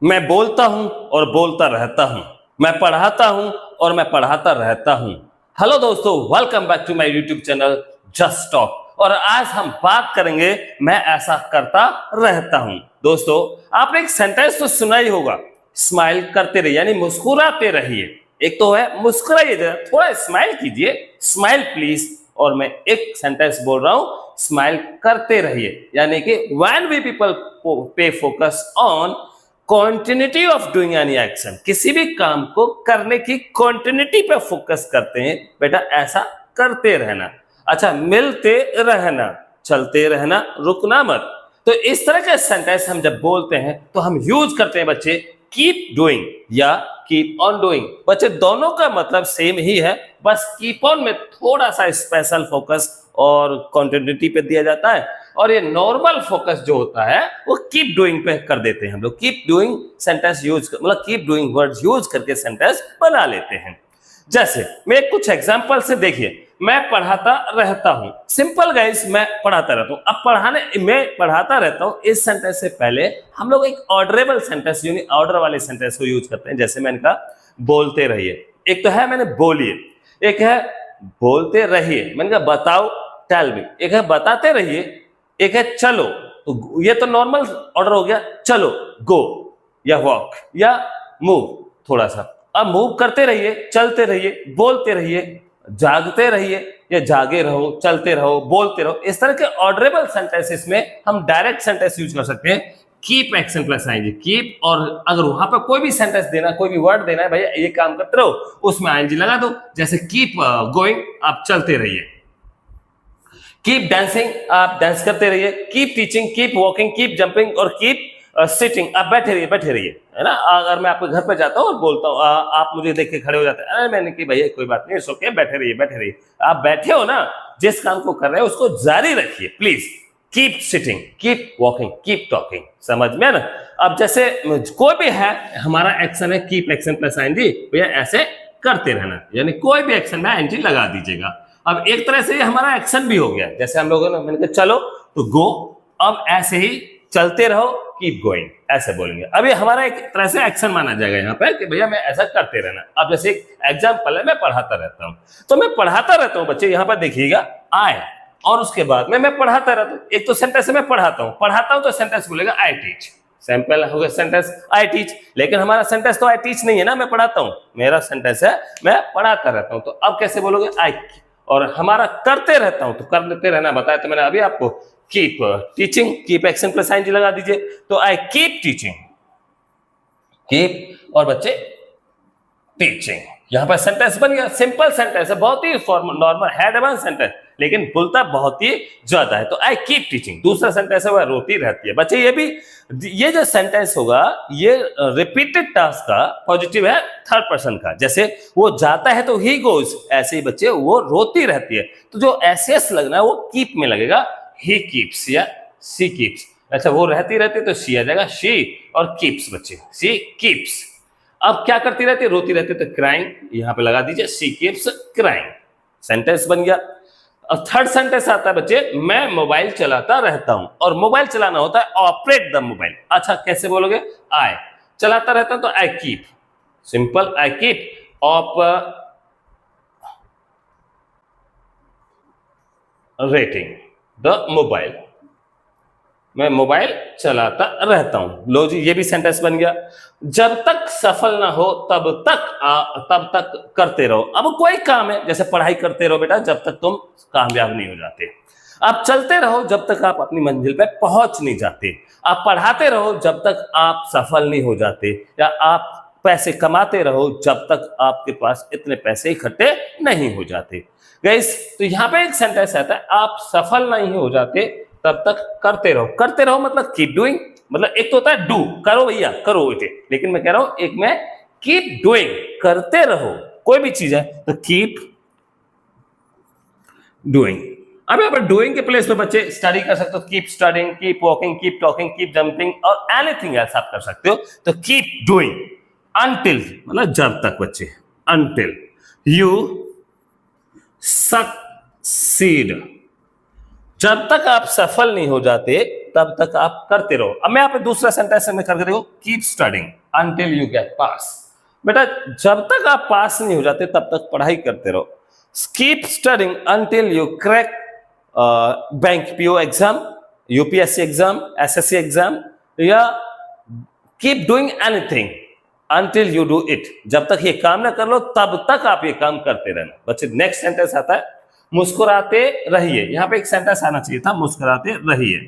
मैं बोलता हूं और बोलता रहता हूं। मैं पढ़ाता हूं और मैं पढ़ाता रहता हूं। हेलो दोस्तों, welcome back to my YouTube channel just talk. और आज हम बात करेंगे मैं ऐसा करता रहता हूं। दोस्तों, आपने एक सेंटेंस तो सुना ही होगा, स्माइल करते रहिए यानी मुस्कुराते रहिए। एक तो है मुस्कुराइए, जरा थोड़ा स्माइल कीजिए, स्माइल प्लीज। और मैं एक सेंटेंस बोल रहा हूं, स्माइल करते रहिए यानी कि व्हेन वी पीपल पे focus on continuity of doing any action, किसी भी काम को करने की कॉन्टिन्यूटी पे फोकस करते हैं। बेटा ऐसा करते रहना। अच्छा, मिलते रहना, चलते रहना, रुकना मत। तो इस तरह के सेंटेंस हम जब बोलते हैं तो हम यूज करते हैं बच्चे कीप डूइंग या कीप ऑन डूइंग। बच्चे दोनों का मतलब सेम ही है, बस कीप ऑन में थोड़ा सा स्पेशल फोकस और कॉन्टिन्यूटी पे दिया जाता है, और ये नॉर्मल फोकस जो होता है वो कीप डूइंग पे कर देते हैं हम लोग। कीप डूइंग सेंटेंस यूज मतलब कीप डूइंग वर्ड्स यूज करके सेंटेंस बना लेते हैं। जैसे मैं कुछ एग्जांपल से देखिए, मैं पढ़ाता रहता हूं। सिंपल गाइस, मैं पढ़ाता रहता हूं। अब पढ़ाने मैं पढ़ाता रहता हूं इस सेंटेंस से पहले हम लोग एक ऑर्डरेबल सेंटेंस यानी ऑर्डर वाले सेंटेंस को यूज करते हैं। जैसे मैंने कहा बोलते रहिए, एक तो है मैंने बोलिए, एक है बोलते रहिए मैंने कहा बताओ टेल मी, एक है बताते रहिए, एक है चलो। तो ये तो नॉर्मल ऑर्डर हो गया, चलो, गो या वॉक या मूव। थोड़ा सा अब मूव करते रहिए, चलते रहिए, बोलते रहिए, जागते रहिए या जागे रहो, चलते रहो, बोलते रहो। इस तरह के ऑर्डरेबल सेंटेंसेस में हम डायरेक्ट सेंटेंस यूज कर सकते हैं कीप एक्शन प्लस आएंगे कीप। और अगर वहां पर कोई भी सेंटेंस देना, कोई भी वर्ड देना है, भैया ये काम करते रहो, उसमें आईएनजी लगा दो। जैसे कीप गोइंग, आप चलते रहिए। कीप डांसिंग, आप डांस करते रहिए। Keep teaching, keep walking, keep jumping और कीप सिटिंग, आप बैठे रहिए, बैठे रहिए, है ना। अगर मैं आपके घर पे जाता हूँ और बोलता हूँ, आप मुझे देख के खड़े हो जाते हैं, अरे मैंने कि भैया कोई बात नहीं, ओके, बैठे रहिए, बैठे रहिए। आप बैठे हो ना, जिस काम को कर रहे हो उसको जारी रखिए please. Keep sitting, keep walking, keep talking, समझ में ना। अब जैसे कोई भी है, हमारा एक्शन है कीप एक्शन प्लस आईएनजी, भैया ऐसे करते रहना, यानी कोई भी एक्शन में आईएनजी लगा दीजिएगा। अब एक तरह से हमारा एक्शन भी हो गया। जैसे हम लोगों ने मैंने कहा चलो तो गो, अब ऐसे ही चलते रहो, कीप गोइंग, ऐसे बोलेंगे। अब ये हमारा एक तरह से एक्शन माना जाएगा यहाँ पे कि भैया मैं ऐसा करते रहना। अब जैसे एक एग्जांपल है, मैं पढ़ाता रहता हूँ, तो मैं पढ़ाता रहता हूँ बच्चे, यहाँ पर देखिएगा आए, और उसके बाद में मैं पढ़ाता रहता हूँ। एक तो सेंटेंस में पढ़ाता हूँ तो सेंटेंस बोलेगा आई टीच। सैंपल हो गया सेंटेंस आई टीच, लेकिन हमारा सेंटेंस तो आई टीच नहीं है ना, मैं पढ़ाता हूँ, मेरा सेंटेंस है मैं पढ़ाता रहता हूँ। तो अब कैसे बोलोगे आई। और हमारा करते रहता हूं, तो करते रहना बताया तो मैंने अभी आपको, keep teaching, keep action plus ING लगा दीजिए, तो आई कीप टीचिंग, कीप और बच्चे टीचिंग। यहां पर सेंटेंस बन गया, सिंपल सेंटेंस है, बहुत ही नॉर्मल है, एडवांस सेंटेंस, लेकिन बोलता बहुत ही ज्यादा है। तो आई कीप टीचिंग। दूसरा सेंटेंस है वह रोती रहती है। बच्चे ये भी, ये जो सेंटेंस होगा ये रिपीटेड टास्क का पॉजिटिव है, थर्ड पर्सन का। जैसे वो जाता है तो ही गोज, ऐसे ही बच्चे वो रोती रहती है, तो जो एस लगना है वो कीप में लगेगा, ही कीप्स या सी कीप्स। अच्छा, वो रहती रहती है तो सी आ जाएगा, शी और कीप्स बच्चे, सी कीप्स। अब क्या करती रहती है, रोती रहती है, तो क्राइंग यहां पे लगा दीजिए, शी कीप्स क्राइंग, सेंटेंस बन गया। अब थर्ड सेंटेंस आता है बच्चे, मैं मोबाइल चलाता रहता हूं, और मोबाइल चलाना होता है ऑपरेट द मोबाइल। अच्छा, कैसे बोलोगे, आई चलाता रहता हूं तो I keep, simple, I keep operating the mobile, मैं मोबाइल चलाता रहता हूं। लो जी, ये भी सेंटेंस बन गया। जब तक सफल ना हो तब तक करते रहो। अब कोई काम है, जैसे पढ़ाई करते रहो बेटा जब तक तुम कामयाब नहीं हो जाते। आप चलते रहो जब तक आप अपनी मंजिल पे पहुंच नहीं जाते। आप पढ़ाते रहो जब तक आप सफल नहीं हो जाते। या आप पैसे कमाते रहो जब तक आपके पास इतने पैसे इकट्ठे नहीं हो जाते। गाइस, तो यहाँ पे एक सेंटेंस आता है, आप सफल नहीं हो जाते तब तक करते रहो। करते रहो मतलब कीप डूइंग, मतलब एक तो होता है डू, करो भैया करो बेटे, लेकिन मैं कह रहा हूं एक में कीप डूइंग, करते रहो। कोई भी चीज है तो कीप डूइंग। अब यहाँ पर डूइंग के प्लेस पे बच्चे स्टडी कर सकते हो, keep studying, keep walking, keep talking, keep jumping और एनीथिंग एल्स आप कर सकते हो। तो कीप डूइंग अनटिल मतलब जब तक बच्चे, अनटिल यू सक्सीड, जब तक आप सफल नहीं हो जाते तब तक आप करते रहो। अब मैं यहाँ पे दूसरा सेंटेंस में करके देखो, keep studying until you get pass. बेटा जब तक आप पास नहीं हो जाते तब तक पढ़ाई करते रहो। Keep studying until you crack bank PO exam, UPSC exam, SSC exam, या keep doing anything until you do it. जब तक ये काम ना कर लो तब तक आप ये काम करते रहना। बच्चे नेक्स्ट सेंटेंस आता है मुस्कुराते रहिए। यहां पे एक सेंटेंस आना चाहिए था मुस्कुराते रहिए।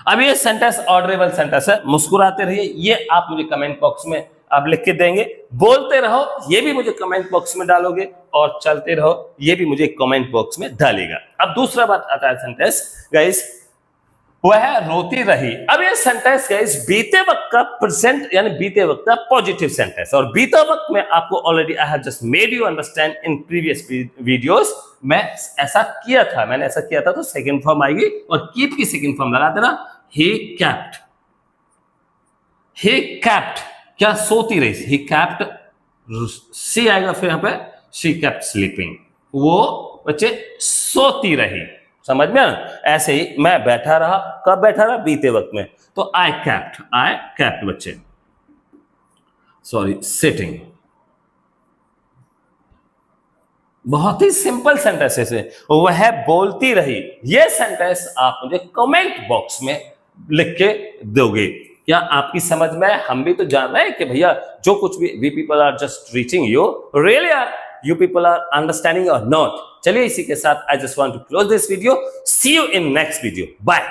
अब ये सेंटेंस ऑर्डरेबल सेंटेंस है, मुस्कुराते रहिए। ये आप मुझे कमेंट बॉक्स में आप लिख के देंगे। बोलते रहो ये भी मुझे कमेंट बॉक्स में डालोगे, और चलते रहो ये भी मुझे कमेंट बॉक्स में डालेगा। अब दूसरा बात आता है सेंटेंस गाइस, वह रोती रही। अब ये सेंटेंस गाइस बीते वक्त का प्रेजेंट यानी बीते वक्त का पॉजिटिव सेंटेंस, और बीते वक्त में आपको already I have just made you understand in previous videos. मैं ऐसा किया था, मैंने ऐसा किया था, तो सेकंड फॉर्म आएगी और कीप की सेकंड फॉर्म लगा देना, ही केप्ट। ही केप्ट क्या सोती रही, ही केप्ट सी आएगा फिर यहां पे, शी केप्ट स्लीपिंग, वो बच्चे सोती रही। समझ में ना? ऐसे ही मैं बैठा रहा, कब बैठा रहा, बीते वक्त में, तो आई कैप्ट बच्चे, सॉरी सिटिंग। बहुत ही सिंपल सेंटेंस है। वह बोलती रही, ये सेंटेंस आप मुझे कमेंट बॉक्स में लिख के दोगे। क्या आपकी समझ में? हम भी तो जान रहे हैं कि भैया जो कुछ भी we people are just reaching you, really are you people are understanding or not? चलिए इसी के साथ I just want to close this video. See you in next video. Bye.